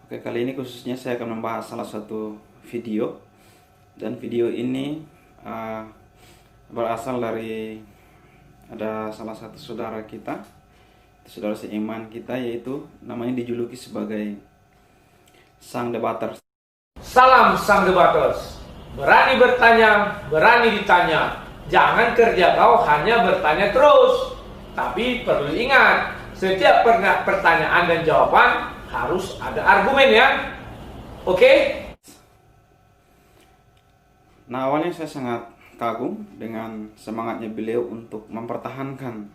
Oke, kali ini khususnya saya akan membahas salah satu video. Dan video ini berasal dari ada salah satu saudara kita, saudara seiman kita, yaitu namanya dijuluki sebagai Sang Debater. Salam Sang Debaters. Berani bertanya, berani ditanya. Jangan kerja kau hanya bertanya terus. Tapi perlu ingat, setiap pertanyaan dan jawaban harus ada argumen ya. Oke? Nah, awalnya saya sangat kagum dengan semangatnya beliau untuk mempertahankan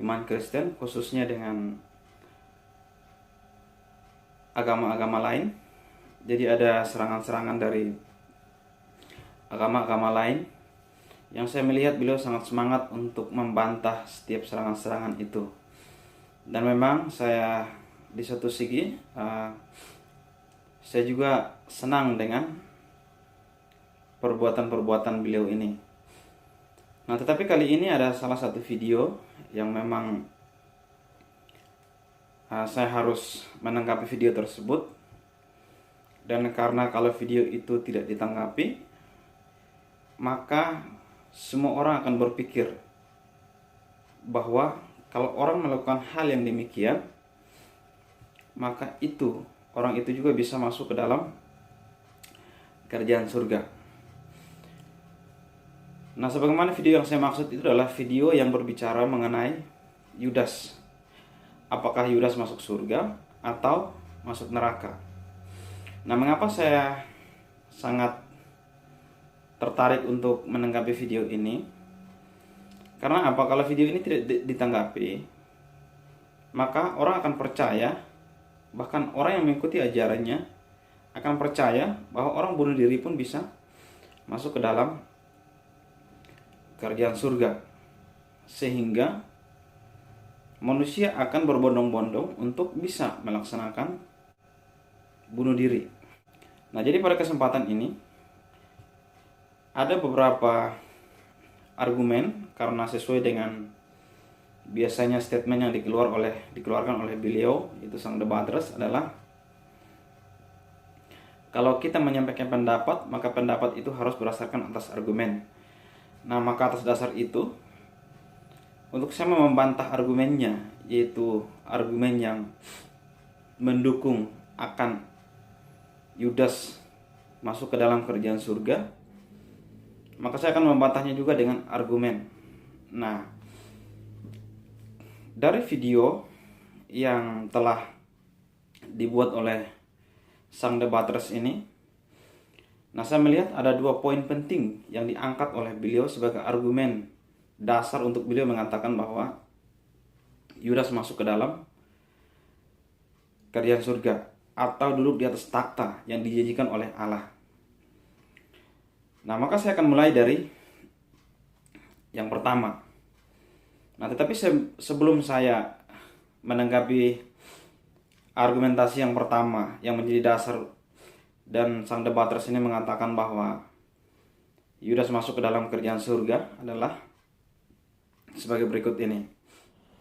iman Kristen, khususnya dengan agama-agama lain. Jadi ada serangan-serangan dari agama-agama lain yang saya melihat beliau sangat semangat untuk membantah setiap serangan-serangan itu. Dan memang saya di satu segi saya juga senang dengan perbuatan-perbuatan beliau ini. Nah, tetapi kali ini ada salah satu video yang memang saya harus menanggapi video tersebut. Dan karena kalau video itu tidak ditanggapi, maka semua orang akan berpikir bahwa kalau orang melakukan hal yang demikian, maka orang itu juga bisa masuk ke dalam kerajaan surga. Nah, sebagaimana video yang saya maksud itu adalah video yang berbicara mengenai Yudas. Apakah Yudas masuk surga atau masuk neraka? Nah, mengapa saya sangat tertarik untuk menanggapi video ini? Karena apa? Kalau video ini tidak ditanggapi, maka orang akan percaya, bahkan orang yang mengikuti ajarannya akan percaya bahwa orang bunuh diri pun bisa masuk ke dalam kerajaan surga, sehingga manusia akan berbondong-bondong untuk bisa melaksanakan bunuh diri. Nah, jadi pada kesempatan ini ada beberapa argumen, karena sesuai dengan biasanya statement yang dikeluarkan oleh beliau, itu Sang Debaters, adalah kalau kita menyampaikan pendapat, maka pendapat itu harus berdasarkan atas argumen. Nah, maka atas dasar itu, untuk saya membantah argumennya, yaitu argumen yang mendukung akan Yudas masuk ke dalam kerajaan surga, maka saya akan membantahnya juga dengan argumen. Nah, dari video yang telah dibuat oleh Sang Debaters ini, nah, saya melihat ada 2 poin penting yang diangkat oleh beliau sebagai argumen dasar untuk beliau mengatakan bahwa Yudas masuk ke dalam kerajaan surga atau duduk di atas takhta yang dijanjikan oleh Allah. Nah, maka saya akan mulai dari yang pertama. Nah, tetapi sebelum saya menanggapi argumentasi yang pertama yang menjadi dasar dan Sang Debaters ini mengatakan bahwa Yudas masuk ke dalam kerajaan surga adalah sebagai berikut ini.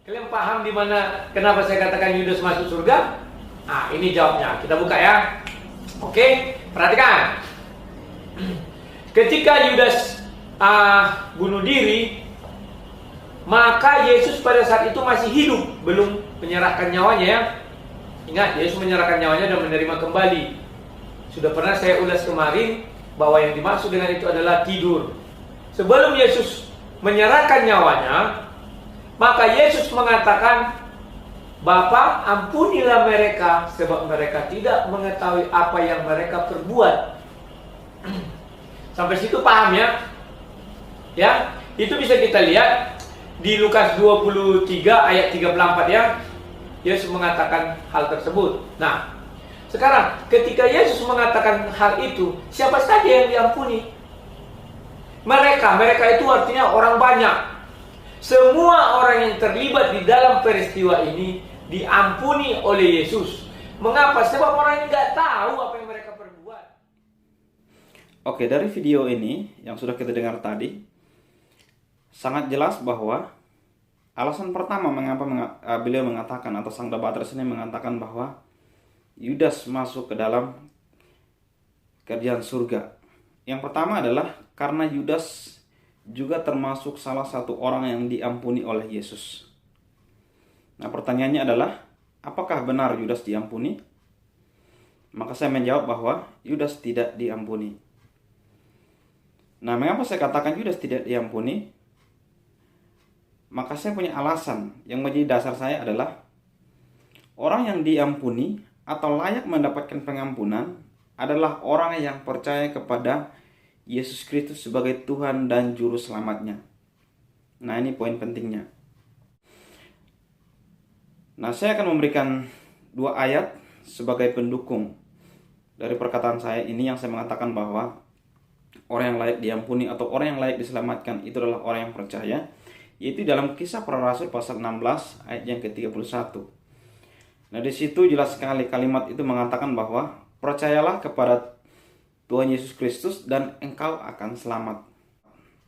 Kalian paham di mana kenapa saya katakan Yudas masuk surga? Nah, ini jawabnya. Kita buka ya. Oke, perhatikan. Ketika Yudas bunuh diri, maka Yesus pada saat itu masih hidup, belum menyerahkan nyawanya ya. Ingat, Yesus menyerahkan nyawanya dan menerima kembali. Sudah pernah saya ulas kemarin bahwa yang dimaksud dengan itu adalah tidur. Sebelum Yesus menyerahkan nyawanya, maka Yesus mengatakan, Bapa, ampunilah mereka, sebab mereka tidak mengetahui apa yang mereka perbuat. Sampai situ paham ya? Ya, itu bisa kita lihat di Lukas 23 ayat 34 ya. Yesus mengatakan hal tersebut. Nah, sekarang ketika Yesus mengatakan hal itu, siapa saja yang diampuni? Mereka itu artinya orang banyak. Semua orang yang terlibat di dalam peristiwa ini diampuni oleh Yesus. Mengapa? Sebab orang ini nggak tahu apa yang mereka perbuat. Oke, dari video ini yang sudah kita dengar tadi, sangat jelas bahwa alasan pertama mengapa beliau mengatakan, atau Sang Debaters ini mengatakan bahwa Yudas masuk ke dalam kerajaan surga? Yang pertama adalah karena Yudas juga termasuk salah satu orang yang diampuni oleh Yesus. Nah, pertanyaannya adalah, apakah benar Yudas diampuni? Maka saya menjawab bahwa Yudas tidak diampuni. Nah, mengapa saya katakan Yudas tidak diampuni? Maka saya punya alasan yang menjadi dasar saya adalah orang yang diampuni atau layak mendapatkan pengampunan adalah orang yang percaya kepada Yesus Kristus sebagai Tuhan dan Juru Selamatnya. Nah, ini poin pentingnya. Nah, saya akan memberikan 2 ayat sebagai pendukung dari perkataan saya ini yang saya mengatakan bahwa orang yang layak diampuni atau orang yang layak diselamatkan itu adalah orang yang percaya, yaitu dalam Kisah Para Rasul pasal 16 ayat yang ke-31. Nah, di situ jelas sekali kalimat itu mengatakan bahwa percayalah kepada Tuhan Yesus Kristus dan engkau akan selamat.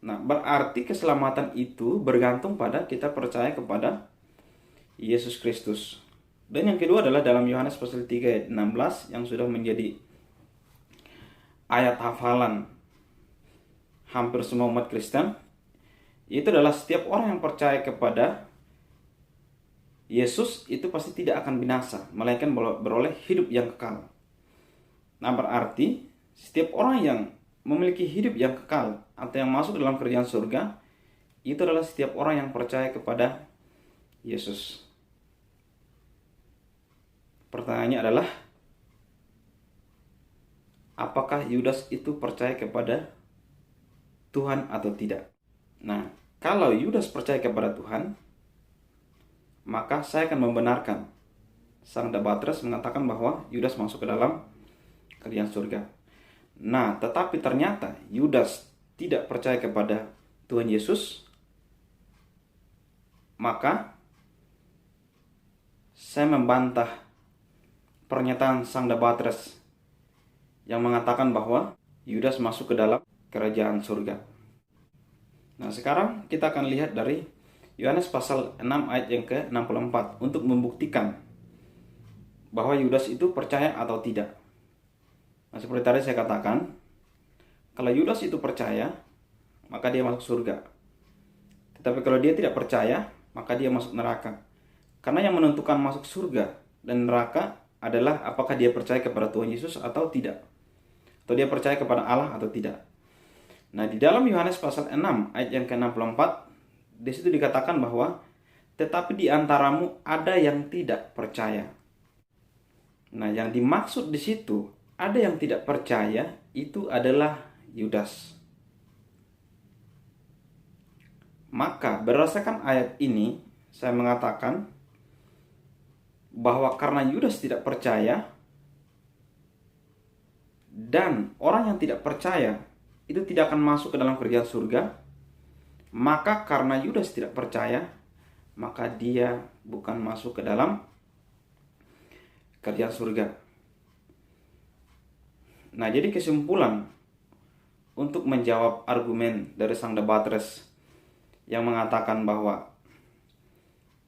Nah, berarti keselamatan itu bergantung pada kita percaya kepada Yesus Kristus. Dan yang kedua adalah dalam Yohanes pasal 3 ayat 16 yang sudah menjadi ayat hafalan hampir semua umat Kristen. Itu adalah setiap orang yang percaya kepada Yesus itu pasti tidak akan binasa, melainkan beroleh hidup yang kekal. Nah, berarti setiap orang yang memiliki hidup yang kekal atau yang masuk dalam kerajaan surga itu adalah setiap orang yang percaya kepada Yesus. Pertanyaannya adalah, apakah Yudas itu percaya kepada Tuhan atau tidak? Nah, kalau Yudas percaya kepada Tuhan, maka saya akan membenarkan sang debaters mengatakan bahwa Yudas masuk ke dalam kerajaan surga. Nah, tetapi ternyata Yudas tidak percaya kepada Tuhan Yesus, maka saya membantah pernyataan sang debaters yang mengatakan bahwa Yudas masuk ke dalam kerajaan surga. Nah, sekarang kita akan lihat dari Yohanes pasal 6 ayat yang ke-64 untuk membuktikan bahwa Yudas itu percaya atau tidak. Nah, seperti tadi saya katakan, kalau Yudas itu percaya, maka dia masuk surga. Tetapi kalau dia tidak percaya, maka dia masuk neraka. Karena yang menentukan masuk surga dan neraka adalah apakah dia percaya kepada Tuhan Yesus atau tidak. Atau dia percaya kepada Allah atau tidak. Nah, di dalam Yohanes pasal 6 ayat yang ke-64, di situ dikatakan bahwa tetapi di antaramu ada yang tidak percaya. Nah, yang dimaksud di situ ada yang tidak percaya itu adalah Yudas. Maka berdasarkan ayat ini saya mengatakan bahwa karena Yudas tidak percaya dan orang yang tidak percaya itu tidak akan masuk ke dalam kerajaan surga, maka karena Yudas tidak percaya, maka dia bukan masuk ke dalam kerajaan surga. Nah, jadi kesimpulan untuk menjawab argumen dari sang debaters yang mengatakan bahwa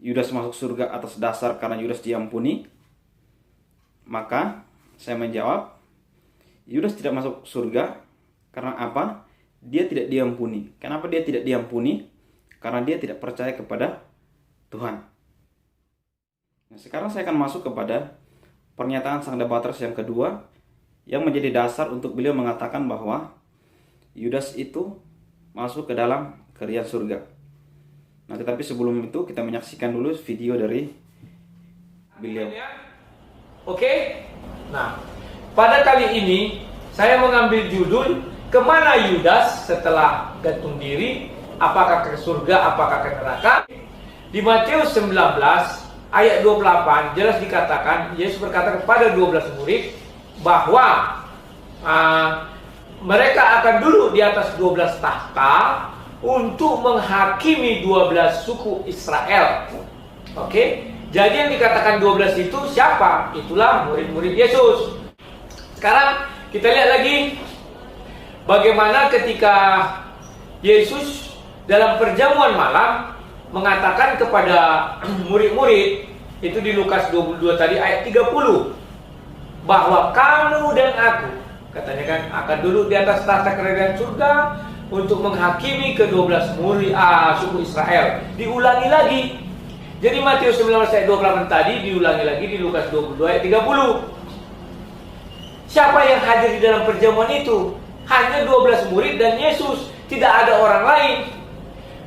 Yudas masuk surga atas dasar karena Yudas diampuni, maka saya menjawab Yudas tidak masuk surga karena apa? Dia tidak diampuni. Kenapa dia tidak diampuni? Karena dia tidak percaya kepada Tuhan. Nah, sekarang saya akan masuk kepada pernyataan sang debaters yang kedua yang menjadi dasar untuk beliau mengatakan bahwa Yudas itu masuk ke dalam kerajaan surga. Nah, tetapi sebelum itu kita menyaksikan dulu video dari beliau. Oke. Nah, pada kali ini saya mengambil judul kemana Yudas setelah gantung diri, apakah ke surga, apakah ke neraka. Di Matius 19 ayat 28 jelas dikatakan, Yesus berkata kepada 12 murid bahwa mereka akan duduk di atas 12 tahta untuk menghakimi 12 suku Israel. Oke? Jadi yang dikatakan 12 itu siapa? Itulah murid-murid Yesus. Sekarang kita lihat lagi bagaimana ketika Yesus dalam perjamuan malam mengatakan kepada murid-murid, itu di Lukas 22 tadi ayat 30. bahwa kamu dan aku, katanya kan, akan duduk di atas tahta kerajaan surga untuk menghakimi ke-12 murid suku Israel. Diulangi lagi. Jadi Matius 19 ayat 28 tadi diulangi lagi di Lukas 22 ayat 30. Siapa yang hadir di dalam perjamuan itu? Hanya 12 murid dan Yesus, tidak ada orang lain.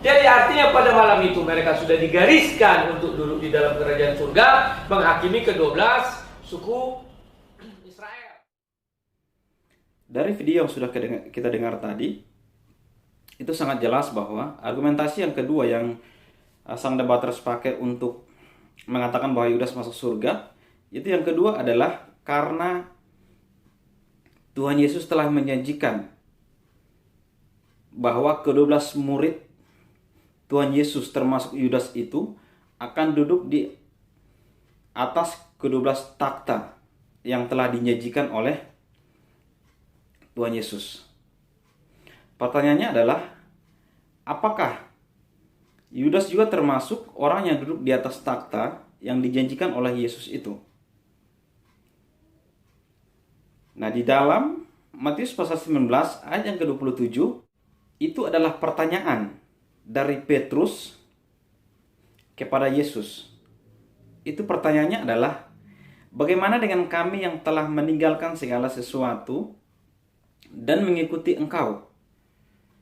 Jadi artinya pada malam itu mereka sudah digariskan untuk duduk di dalam kerajaan surga, menghakimi ke-12 suku Israel. Dari video yang sudah kita dengar tadi, itu sangat jelas bahwa argumentasi yang kedua yang sang debaters pakai untuk mengatakan bahwa Yudas masuk surga, itu yang kedua adalah karena Tuhan Yesus telah menjanjikan bahwa ke-12 murid Tuhan Yesus termasuk Yudas itu akan duduk di atas ke-12 takhta yang telah dijanjikan oleh Tuhan Yesus. Pertanyaannya adalah, apakah Yudas juga termasuk orang yang duduk di atas takhta yang dijanjikan oleh Yesus itu? Nah, di dalam Matius pasal 19 ayat yang ke-27, itu adalah pertanyaan dari Petrus kepada Yesus. Itu pertanyaannya adalah, bagaimana dengan kami yang telah meninggalkan segala sesuatu dan mengikuti Engkau?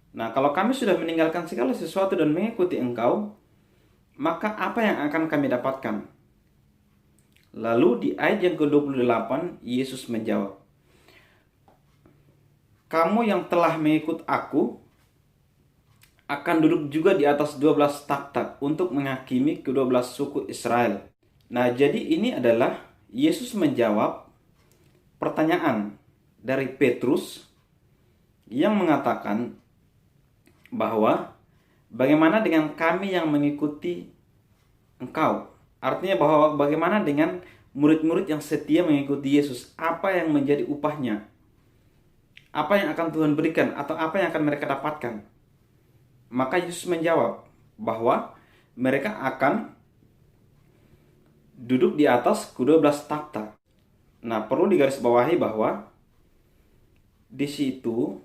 Nah, kalau kami sudah meninggalkan segala sesuatu dan mengikuti Engkau, maka apa yang akan kami dapatkan? Lalu di ayat yang ke-28, Yesus menjawab, kamu yang telah mengikut aku akan duduk juga di atas 12 takhta untuk menghakimi ke-12 suku Israel. Nah, jadi ini adalah Yesus menjawab pertanyaan dari Petrus yang mengatakan bahwa bagaimana dengan kami yang mengikuti Engkau? Artinya bahwa bagaimana dengan murid-murid yang setia mengikuti Yesus? Apa yang menjadi upahnya? Apa yang akan Tuhan berikan atau apa yang akan mereka dapatkan? Maka Yesus menjawab bahwa mereka akan duduk di atas ke-12 takhta. Nah, perlu digarisbawahi bahwa di situ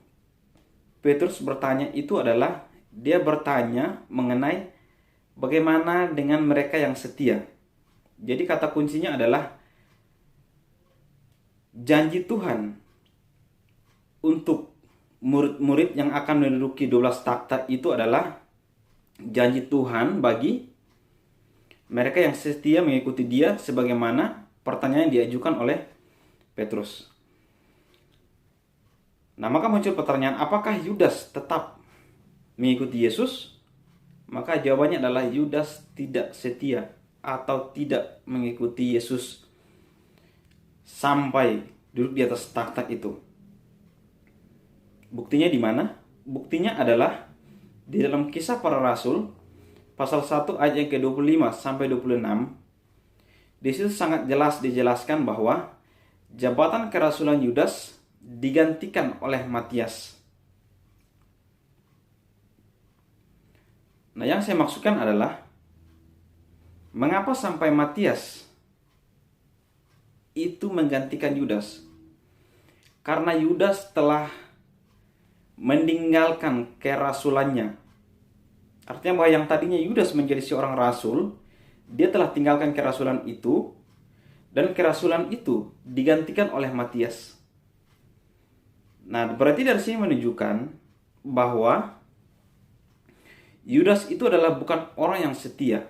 Petrus bertanya itu adalah dia bertanya mengenai bagaimana dengan mereka yang setia. Jadi kata kuncinya adalah janji Tuhan untuk murid-murid yang akan menduduki 12 takhta itu adalah janji Tuhan bagi mereka yang setia mengikuti Dia, sebagaimana pertanyaan yang diajukan oleh Petrus. Nah, maka muncul pertanyaan, apakah Yudas tetap mengikuti Yesus? Maka jawabannya adalah Yudas tidak setia atau tidak mengikuti Yesus sampai duduk di atas takhta itu. Buktinya di mana? Buktinya adalah di dalam Kisah Para Rasul pasal 1 ayat yang ke-25 sampai 26. Di situ sangat jelas dijelaskan bahwa jabatan kerasulan Yudas digantikan oleh Matias. Nah, yang saya maksudkan adalah mengapa sampai Matias itu menggantikan Yudas? Karena Yudas telah meninggalkan kerasulannya. Artinya bahwa yang tadinya Yudas menjadi seorang rasul, dia telah tinggalkan kerasulan itu, dan kerasulan itu digantikan oleh Matias. Nah, berarti dari sini menunjukkan bahwa Yudas itu adalah bukan orang yang setia.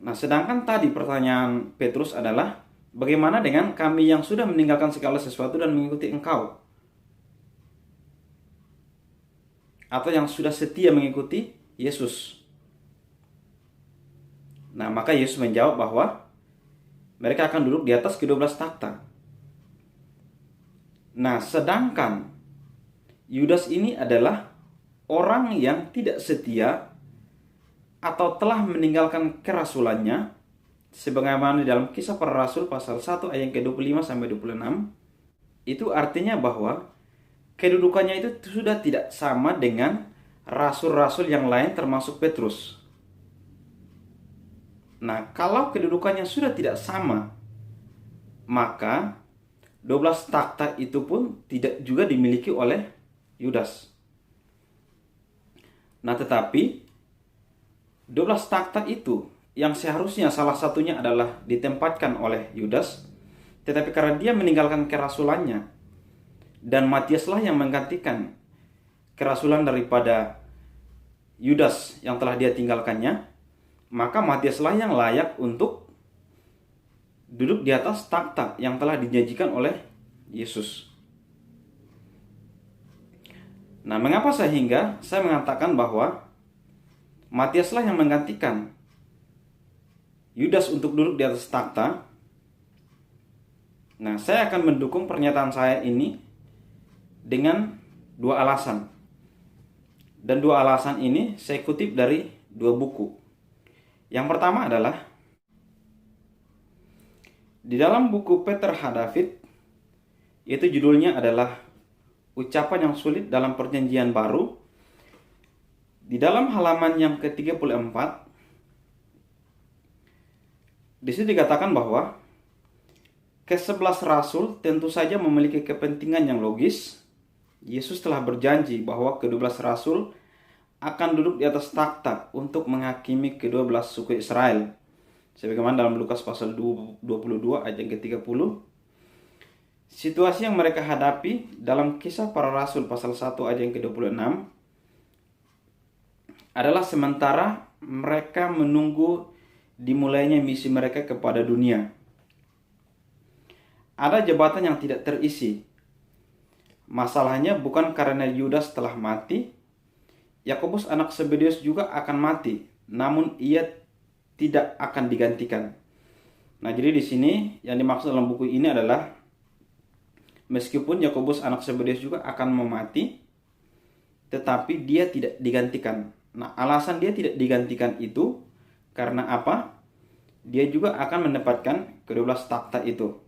Nah, sedangkan tadi pertanyaan Petrus adalah, bagaimana dengan kami yang sudah meninggalkan segala sesuatu dan mengikuti Engkau? Atau yang sudah setia mengikuti Yesus. Nah, maka Yesus menjawab bahwa mereka akan duduk di atas ke-12 takhta. Nah, sedangkan Yudas ini adalah orang yang tidak setia atau telah meninggalkan kerasulannya, sebagaimana di dalam Kisah Para Rasul pasal 1 ayat ke-25 sampai 26. Itu artinya bahwa kedudukannya itu sudah tidak sama dengan rasul-rasul yang lain termasuk Petrus. Nah, kalau kedudukannya sudah tidak sama maka 12 takhta itu pun tidak juga dimiliki oleh Yudas. Nah, tetapi 12 takhta itu yang seharusnya salah satunya adalah ditempatkan oleh Yudas, tetapi karena dia meninggalkan kerasulannya dan Matiaslah yang menggantikan kerasulan daripada Yudas yang telah dia tinggalkannya, maka Matiaslah yang layak untuk duduk di atas takhta yang telah dijanjikan oleh Yesus. Nah, mengapa sehingga saya mengatakan bahwa Matiaslah yang menggantikan Yudas untuk duduk di atas takhta? Nah, saya akan mendukung pernyataan saya ini dengan dua alasan. Dan dua alasan ini saya kutip dari dua buku. Yang pertama adalah di dalam buku Peter H. David, itu judulnya adalah Ucapan yang Sulit dalam Perjanjian Baru. Di dalam halaman yang ke-34, di situ dikatakan bahwa ke-11 rasul tentu saja memiliki kepentingan yang logis. Yesus telah berjanji bahwa ke-12 rasul akan duduk di atas takhta untuk menghakimi ke-12 suku Israel. Sebagaimana dalam Lukas pasal 22 ayat yang ke-30. Situasi yang mereka hadapi dalam Kisah Para Rasul pasal 1 ayat yang ke-26 adalah sementara mereka menunggu dimulainya misi mereka kepada dunia. Ada jabatan yang tidak terisi. Masalahnya bukan karena Yudas telah mati, Yakobus anak Zebedeus juga akan mati, namun ia tidak akan digantikan. Nah, jadi di sini yang dimaksud dalam buku ini adalah meskipun Yakobus anak Zebedeus juga akan memati, tetapi dia tidak digantikan. Nah, alasan dia tidak digantikan itu karena apa? Dia juga akan mendapatkan ke-12 takhta itu.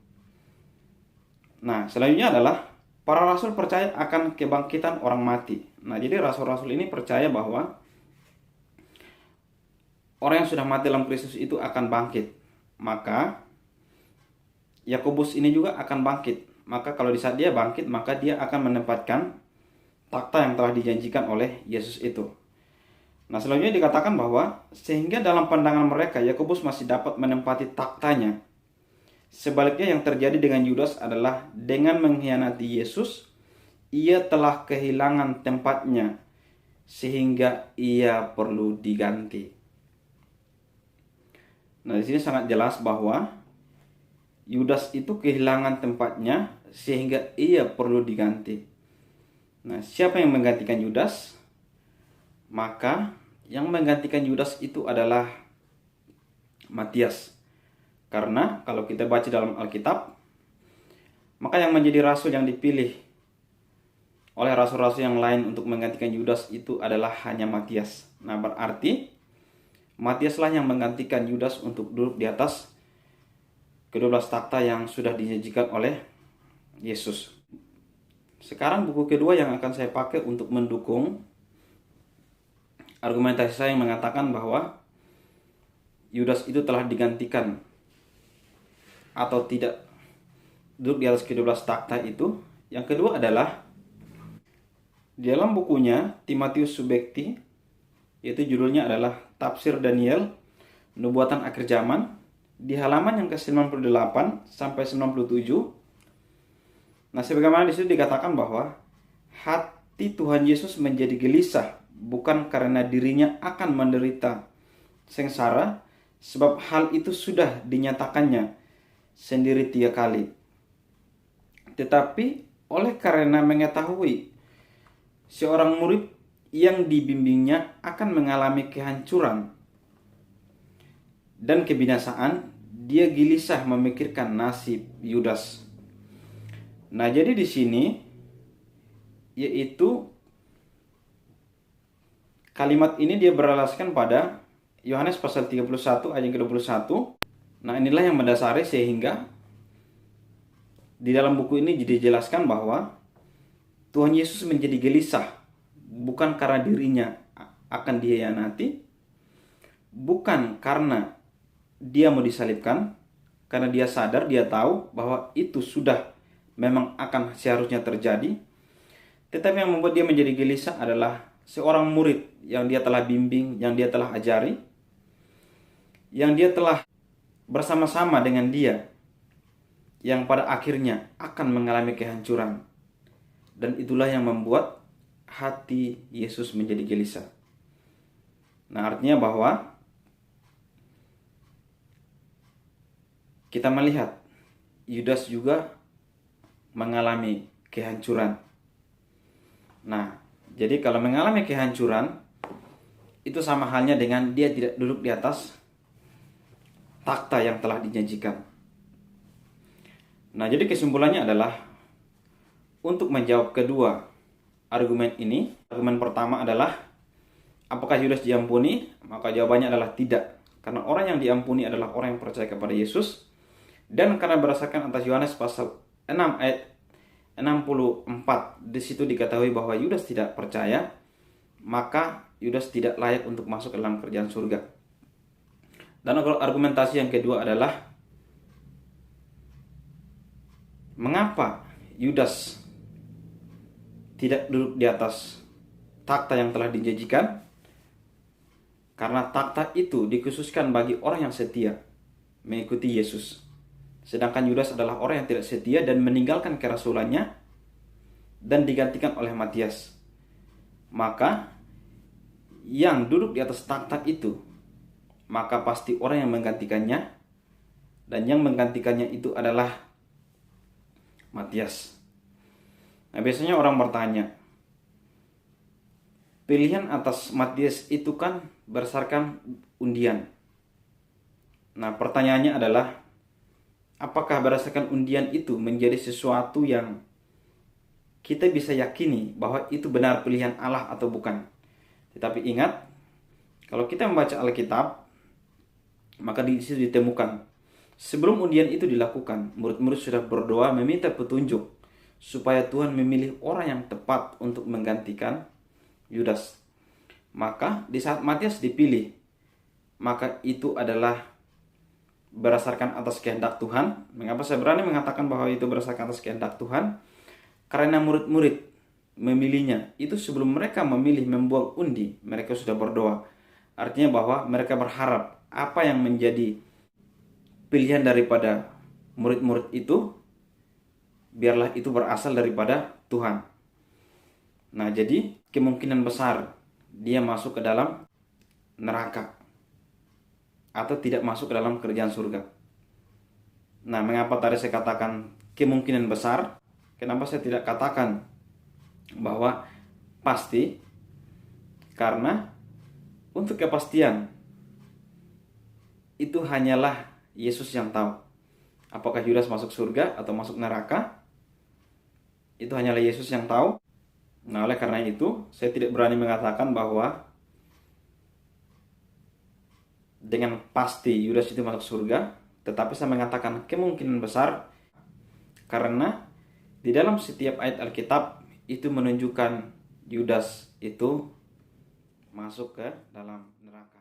Nah, selanjutnya adalah para rasul percaya akan kebangkitan orang mati. Nah, jadi rasul-rasul ini percaya bahwa orang yang sudah mati dalam Kristus itu akan bangkit. Maka Yakobus ini juga akan bangkit. Maka kalau di saat dia bangkit, maka dia akan menempatkan takhta yang telah dijanjikan oleh Yesus itu. Nah, selanjutnya dikatakan bahwa sehingga dalam pandangan mereka Yakobus masih dapat menempati takhtanya. Sebaliknya yang terjadi dengan Yudas adalah dengan mengkhianati Yesus, ia telah kehilangan tempatnya sehingga ia perlu diganti. Nah, di sini sangat jelas bahwa Yudas itu kehilangan tempatnya sehingga ia perlu diganti. Nah, siapa yang menggantikan Yudas? Maka yang menggantikan Yudas itu adalah Matias. Karena kalau kita baca dalam Alkitab, maka yang menjadi rasul yang dipilih oleh rasul-rasul yang lain untuk menggantikan Yudas itu adalah hanya Matias. Nah, berarti Matiaslah yang menggantikan Yudas untuk duduk di atas ke-12 takhta yang sudah dijanjikan oleh Yesus. Sekarang buku kedua yang akan saya pakai untuk mendukung argumentasi saya yang mengatakan bahwa Yudas itu telah digantikan atau tidak duduk di atas ke-12 takhta itu. Yang kedua adalah di dalam bukunya Timotius Subekti, yaitu judulnya adalah Tafsir Daniel, Nubuatan Akhir Zaman, di halaman yang ke-98 sampai 97. Nah, sebagaimana di situ dikatakan bahwa hati Tuhan Yesus menjadi gelisah bukan karena dirinya akan menderita sengsara, sebab hal itu sudah dinyatakannya sendiri 3 kali. Tetapi oleh karena mengetahui seorang murid yang dibimbingnya akan mengalami kehancuran dan kebinasaan, dia gelisah memikirkan nasib Yudas. Nah, jadi di sini yaitu kalimat ini dia beralaskan pada Yohanes pasal 31 ayat ke-21. Nah, inilah yang mendasari sehingga di dalam buku ini dijelaskan bahwa Tuhan Yesus menjadi gelisah bukan karena dirinya akan dihianati, bukan karena dia mau disalibkan, karena dia sadar, dia tahu bahwa itu sudah memang akan seharusnya terjadi. Tetapi yang membuat dia menjadi gelisah adalah seorang murid yang dia telah bimbing, yang dia telah ajari, yang dia telah bersama-sama dengan dia, yang pada akhirnya akan mengalami kehancuran. Dan itulah yang membuat hati Yesus menjadi gelisah. Nah, artinya bahwa kita melihat Yudas juga mengalami kehancuran. Nah, jadi kalau mengalami kehancuran, itu sama halnya dengan dia tidak duduk di atas takhta yang telah dijanjikan. Nah, jadi kesimpulannya adalah untuk menjawab kedua argumen ini, argumen pertama adalah apakah Yudas diampuni? Maka jawabannya adalah tidak. Karena orang yang diampuni adalah orang yang percaya kepada Yesus. Dan karena berdasarkan atas Yohanes pasal 6 ayat 64, di situ diketahui bahwa Yudas tidak percaya, maka Yudas tidak layak untuk masuk ke dalam kerajaan surga. Dan argumentasi yang kedua adalah mengapa Yudas tidak duduk di atas takhta yang telah dijanjikan? Karena takhta itu dikhususkan bagi orang yang setia mengikuti Yesus. Sedangkan Yudas adalah orang yang tidak setia dan meninggalkan kerasulannya dan digantikan oleh Matias. Maka yang duduk di atas takhta itu, maka pasti orang yang menggantikannya, dan yang menggantikannya itu adalah Matias. Nah, biasanya orang bertanya, pilihan atas Matias itu kan berdasarkan undian. Nah, pertanyaannya adalah, apakah berdasarkan undian itu menjadi sesuatu yang kita bisa yakini bahwa itu benar pilihan Allah atau bukan? Tetapi ingat, kalau kita membaca Alkitab, maka di situ ditemukan sebelum undian itu dilakukan, murid-murid sudah berdoa meminta petunjuk supaya Tuhan memilih orang yang tepat untuk menggantikan Yudas. Maka di saat Matias dipilih, maka itu adalah berdasarkan atas kehendak Tuhan. Mengapa saya berani mengatakan bahwa itu berdasarkan atas kehendak Tuhan? Karena murid-murid memilihnya itu sebelum mereka memilih membuang undi, mereka sudah berdoa. Artinya bahwa mereka berharap apa yang menjadi pilihan daripada murid-murid itu, biarlah itu berasal daripada Tuhan. Nah, jadi kemungkinan besar dia masuk ke dalam neraka atau tidak masuk ke dalam kerajaan surga. Nah, mengapa tadi saya katakan kemungkinan besar? Kenapa saya tidak katakan bahwa pasti? Karena untuk kepastian itu hanyalah Yesus yang tahu. Apakah Yudas masuk surga atau masuk neraka? Itu hanyalah Yesus yang tahu. Nah, oleh karena itu saya tidak berani mengatakan bahwa dengan pasti Yudas itu masuk surga, tetapi saya mengatakan kemungkinan besar, karena di dalam setiap ayat Alkitab itu menunjukkan Yudas itu masuk ke dalam neraka.